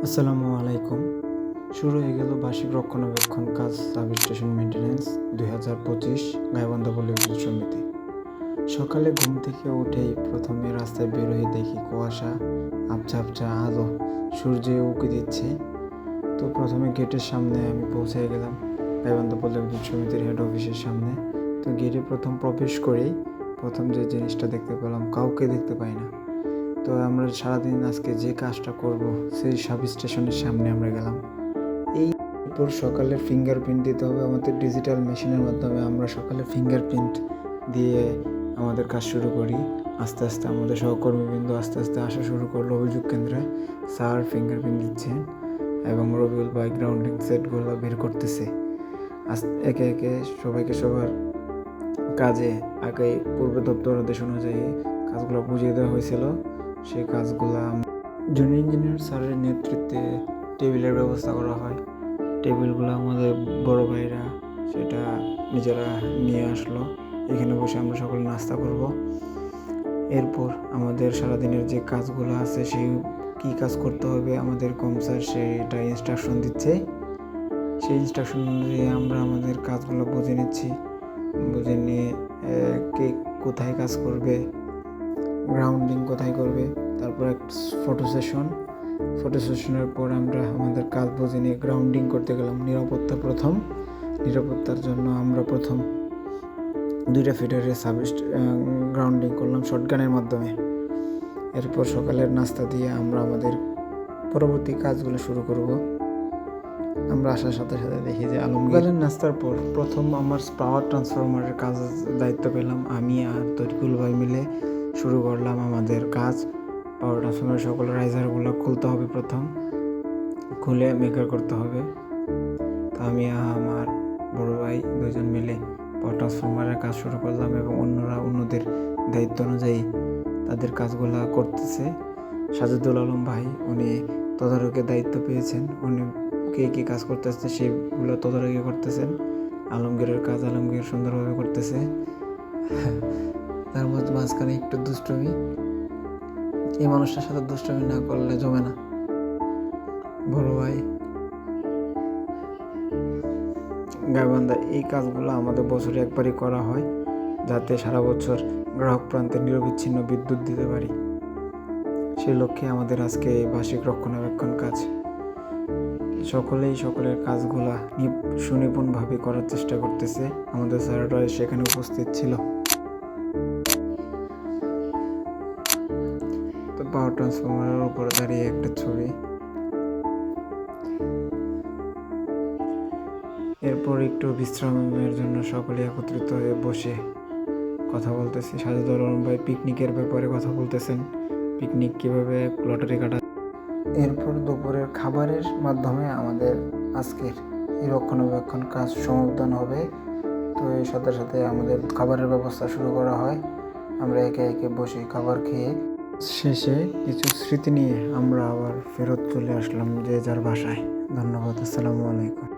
আসসালামু আলাইকুম। শুরু হয়ে গেল বার্ষিক রক্ষণাবেক্ষণ কাজ সাব স্টেশন মেইনটেন্যান্স 2025 গাইবান্ধা পল্লী বিদ্যুৎ সমিতি। সকালে ঘুম থেকে উঠেই প্রথমে রাস্তায় বের হয়ে দেখি কুয়াশা, আবছা আবছা আলো, সূর্যে উঁকি দিচ্ছে। তো প্রথমে গেটের সামনে আমি পৌঁছে গেলাম, গাইবান্ধা পল্লী বিদ্যুৎ সমিতির হেড অফিসের সামনে। তো গেটে প্রথম প্রবেশ করেই প্রথম যে জিনিসটা দেখতে পেলাম, কাউকে দেখতে পাই না। তো আমরা সারাদিন আজকে যে কাজটা করব সেই সাব স্টেশনের সামনে আমরা গেলাম। এরপর সকালে ফিঙ্গারপ্রিন্ট দিতে হবে আমাদের ডিজিটাল মেশিনের মাধ্যমে। আমরা সকালে ফিঙ্গারপ্রিন্ট দিয়ে আমাদের কাজ শুরু করি। আস্তে আস্তে আমাদের সহকর্মীবৃন্দ আস্তে আস্তে আসা শুরু করলো অভিযোগ কেন্দ্রে। স্যার ফিঙ্গারপ্রিন্ট দিচ্ছেন এবং রবিউল ভাই গ্রাউন্ডিং সেটগুলো বের করতেছে। একে একে সবাইকে সবার কাজে আগে পূর্ব দপ্তর আদেশ অনুযায়ী কাজগুলো বুঝিয়ে দেওয়া হয়েছিল। সেই কাজগুলো জুনিয়র ইঞ্জিনিয়ার স্যারের নেতৃত্বে টেবিলের ব্যবস্থা করা হয়। টেবিলগুলো আমাদের বড় ভাইরা সেটা নিজেরা নিয়ে আসলো। এখানে বসে আমরা সকলে নাস্তা করব। এরপর আমাদের সারাদিনের যে কাজগুলো আছে সেই কী কাজ করতে হবে আমাদের স্যার সেটা ইনস্ট্রাকশন দিচ্ছে। সেই ইনস্ট্রাকশন অনুযায়ী আমরা আমাদের কাজগুলো বুঝে নিচ্ছি। বুঝে নিয়ে কে কোথায় কাজ করবে, গ্রাউন্ডিং কোথায় করবে, তারপর ফটো সেশনের পর আমরা আমাদের কাজ বুঝে নিয়ে গ্রাউন্ডিং করতে গেলাম। নিরাপত্তার জন্য আমরা প্রথম 2টা ফিডারের গ্রাউন্ডিং করলাম শটগানের মাধ্যমে। এরপর সকালের নাস্তা দিয়ে আমরা আমাদের পরবর্তী কাজগুলো শুরু করব। আমরা আসার সাথে সাথে দেখি যে আলমগীরের নাস্তার পর প্রথম আমার পাওয়ার ট্রান্সফরমারের কাজ দায়িত্ব পেলাম। আমি আর তরিকুল ভাই মিলে শুরু করলাম আমাদের কাজ। পাওয়ার ট্রান্সফরমারের সকল রাইজারগুলো খুলতে হবে, প্রথম খুলে মেকার করতে হবে। তো আমি আমার বড় ভাই দুজন মিলে পাওয়ার ট্রান্সফরমারের কাজ শুরু করলাম এবং অন্যরা অন্যদের দায়িত্ব অনুযায়ী তাদের কাজগুলো করতেছে। সাজেদুল আলম ভাই উনি তদারকের দায়িত্ব পেয়েছেন, উনি কে কী কাজ করতেছে সেগুলো তদারকি করতেছেন। আলমগীরের কাজ আলমগীর সুন্দরভাবে করতেছে। তার মধ্যে মাঝখানে একটু দুষ্টমি, এই মানুষটার সাথে দুষ্টমি না করলে জমে না। বড় ভাই গাইবান্ধা এই কাজগুলো আমাদের বছরে একবারই করা হয়, যাতে সারা বছর গ্রাহক প্রান্তে নিরবিচ্ছিন্ন বিদ্যুৎ দিতে পারি। সেই লক্ষ্যে আমাদের আজকে এই বার্ষিক রক্ষণাবেক্ষণ কাজ। সকলের কাজগুলা সুনিপুণভাবে করার চেষ্টা করতেছে। আমাদের স্যাররা সেখানে উপস্থিত ছিল। তো পাওয়ার ট্রান্সফরমারের উপরে দাঁড়িয়ে একটা ছবি। এরপর একটু বিশ্রামের জন্য সকলে একত্রিত হয়ে বসে কথা বলতেছি। সাজেদুল আলম ভাই পিকনিকের ব্যাপারে কথা বলতেছেন, পিকনিক কীভাবে লটারি কাটা। এরপর দুপুরের খাবারের মাধ্যমে আমাদের আজকের এই রক্ষণাবেক্ষণ কাজ সমাধান হবে। তো এর সাথে সাথে আমাদের খাবারের ব্যবস্থা শুরু করা হয়। আমরা একে একে বসে খাবার খেয়ে শেষে কিছু স্মৃতি নিয়ে আমরা আবার ফেরত চলে আসলাম যে যার বাসায়। ধন্যবাদ। আসসালামু আলাইকুম।